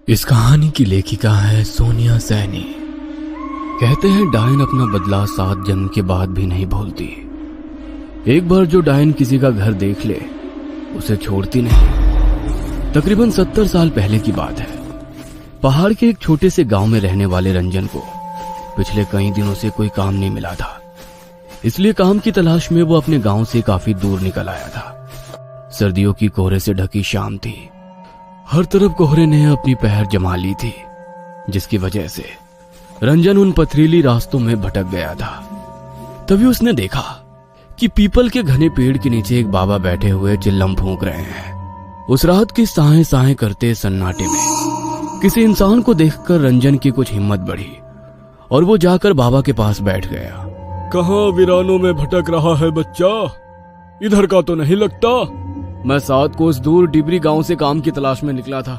इस कहानी की लेखिका है सोनिया सैनी। कहते हैं डायन अपना बदला 7 जन्म के बाद भी नहीं भूलती। एक बार जो डायन किसी का घर देख ले उसे छोड़ती नहीं। तकरीबन 70 साल पहले की बात है। पहाड़ के एक छोटे से गांव में रहने वाले रंजन को पिछले कई दिनों से कोई काम नहीं मिला था, इसलिए काम की तलाश में वो अपने गांव से काफी दूर निकल आया था। सर्दियों की कोहरे से ढकी शाम थी। हर तरफ कोहरे ने अपनी पहर जमा ली थी, जिसकी वजह से रंजन उन पथरीली रास्तों में भटक गया था। तभी उसने देखा कि पीपल के घने पेड़ के नीचे एक बाबा बैठे हुए चिल्लम फूंक रहे हैं। उस रात की साहें साहें करते सन्नाटे में किसी इंसान को देखकर रंजन की कुछ हिम्मत बढ़ी और वो जाकर बाबा के पास बैठ गया। कहाँ वीरानों में भटक रहा है बच्चा? इधर का तो नहीं लगता। मैं 7 कोस दूर डिबरी गांव से काम की तलाश में निकला था।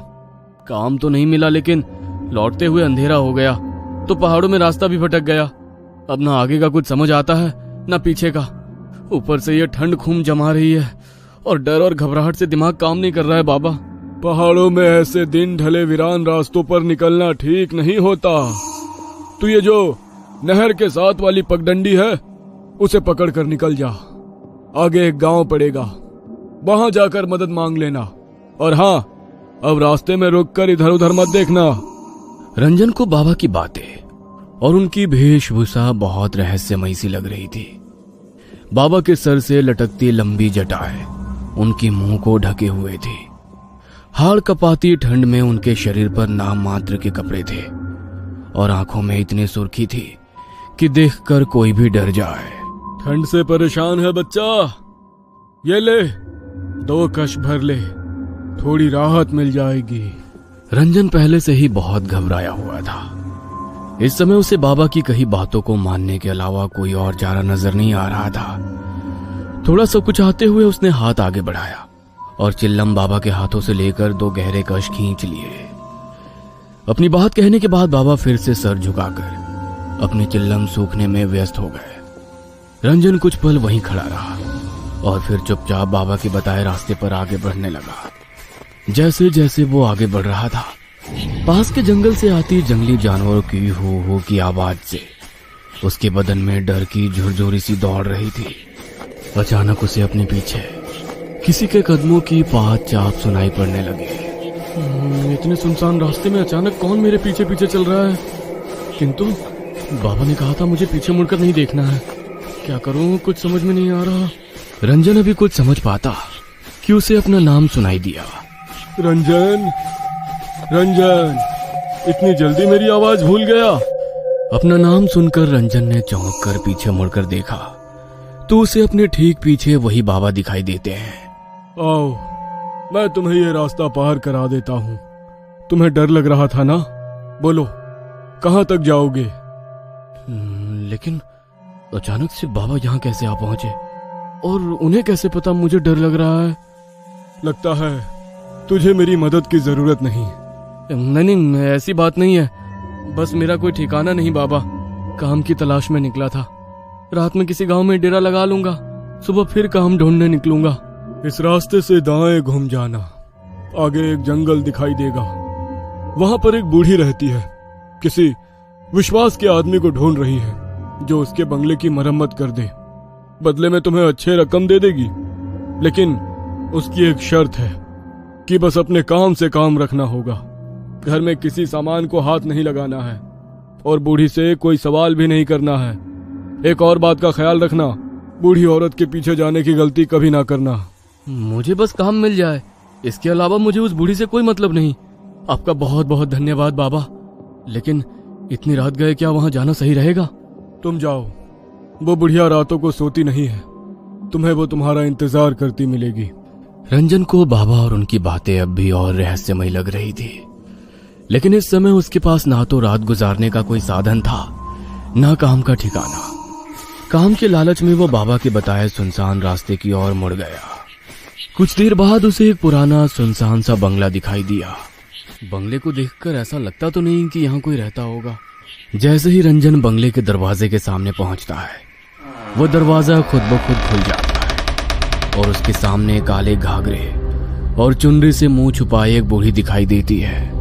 काम तो नहीं मिला, लेकिन लौटते हुए अंधेरा हो गया तो पहाड़ों में रास्ता भी भटक गया। अब ना आगे का कुछ समझ आता है ना पीछे का। ऊपर से ये ठंड खून जमा रही है और डर और घबराहट से दिमाग काम नहीं कर रहा है बाबा। पहाड़ों में ऐसे दिन ढले वीरान रास्तों पर निकलना ठीक नहीं होता। तू ये जो नहर के साथ वाली पगडंडी है उसे पकड़ कर निकल जा। आगे एक गांव पड़ेगा, वहां जाकर मदद मांग लेना। और हाँ, अब रास्ते में रुककर इधर उधर मत देखना। रंजन को बाबा की बातें और उनकी वेशभूषा बहुत रहस्यमयी सी लग रही थी। बाबा के सर से लटकती लंबी जटाएं उनकी मुंह को ढके हुए थी। हाड़ कपाती ठंड में उनके शरीर पर नाम मात्र के कपड़े थे और आंखों में इतनी सुर्खी थी कि देखकर कोई भी डर जाए। ठंड से परेशान है बच्चा? ये ले, 2 कश भर ले, थोड़ी राहत मिल जाएगी। रंजन पहले से ही बहुत घबराया हुआ था। इस समय उसे बाबा की कही बातों को मानने के अलावा कोई और चारा नजर नहीं आ रहा था। थोड़ा सा कुचाते हुए उसने हाथ आगे बढ़ाया और चिल्लम बाबा के हाथों से लेकर 2 गहरे कश खींच लिए। अपनी बात कहने के बाद बाबा फिर से सर झुकाकर अपने चिल्लम सूखने में व्यस्त हो गए। रंजन कुछ पल वहीं खड़ा रहा और फिर चुपचाप बाबा के बताए रास्ते पर आगे बढ़ने लगा। जैसे जैसे वो आगे बढ़ रहा था, पास के जंगल से आती जंगली जानवरों की हो की आवाज से उसके बदन में डर की झुरझुरी सी दौड़ रही थी। अचानक उसे अपने पीछे किसी के कदमों की पात चाप सुनाई पड़ने लगी। इतने सुनसान रास्ते में अचानक कौन मेरे पीछे पीछे चल रहा है? किंतु बाबा ने कहा था मुझे पीछे मुड़कर नहीं देखना है। क्या करूं, कुछ समझ में नहीं आ रहा। रंजन अभी कुछ समझ पाता कि उसे अपना नाम सुनाई दिया। रंजन, रंजन, इतनी जल्दी मेरी आवाज भूल गया? अपना नाम सुनकर रंजन ने चौंक कर पीछे मुड़कर देखा तो उसे अपने ठीक पीछे वही बाबा दिखाई देते हैं। आओ, मैं तुम्हें ये रास्ता पार करा देता हूँ। तुम्हें डर लग रहा था ना? बोलो, कहाँ तक जाओगे? लेकिन अचानक से बाबा यहाँ कैसे आ पहुंचे और उन्हें कैसे पता मुझे डर लग रहा है? लगता है तुझे मेरी मदद की जरूरत नहीं। नहीं, ऐसी बात नहीं है। बस मेरा कोई ठिकाना नहीं बाबा। काम की तलाश में निकला था। रात में किसी गांव में डेरा लगा लूंगा, सुबह फिर काम ढूंढने निकलूंगा। इस रास्ते से दाएं घूम जाना, आगे एक जंगल दिखाई देगा। वहां पर एक बूढ़ी रहती है, किसी विश्वास के आदमी को ढूंढ रही है जो उसके बंगले की मरम्मत कर दे। बदले में तुम्हें अच्छे रकम दे देगी, लेकिन उसकी एक शर्त है कि बस अपने काम से काम रखना होगा। घर में किसी सामान को हाथ नहीं लगाना है और बूढ़ी से कोई सवाल भी नहीं करना है। एक और बात का ख्याल रखना, बूढ़ी औरत के पीछे जाने की गलती कभी ना करना। मुझे बस काम मिल जाए, इसके अलावा मुझे उस बूढ़ी से कोई मतलब नहीं। आपका बहुत बहुत धन्यवाद बाबा, लेकिन इतनी रात गए क्या वहां जाना सही रहेगा? तुम जाओ, वो बुढ़िया रातों को सोती नहीं है। तुम्हें वो तुम्हारा इंतजार करती मिलेगी। रंजन को बाबा और उनकी बातें अब भी और रहस्यमयी लग रही थी, लेकिन इस समय उसके पास ना तो रात गुजारने का कोई साधन था, ना काम का ठिकाना। काम के लालच में वो बाबा के बताए सुनसान रास्ते की ओर मुड़ गया। कुछ देर बाद उसे एक पुराना सुनसान सा बंगला दिखाई दिया। बंगले को देखकर ऐसा लगता तो नहीं कि यहाँ कोई रहता होगा। जैसे ही रंजन बंगले के दरवाजे के सामने पहुंचता है, वो दरवाजा खुद ब खुद खुल जाता है और उसके सामने काले घाघरे और चुनरी से मुंह छुपाए एक बूढ़ी दिखाई देती है।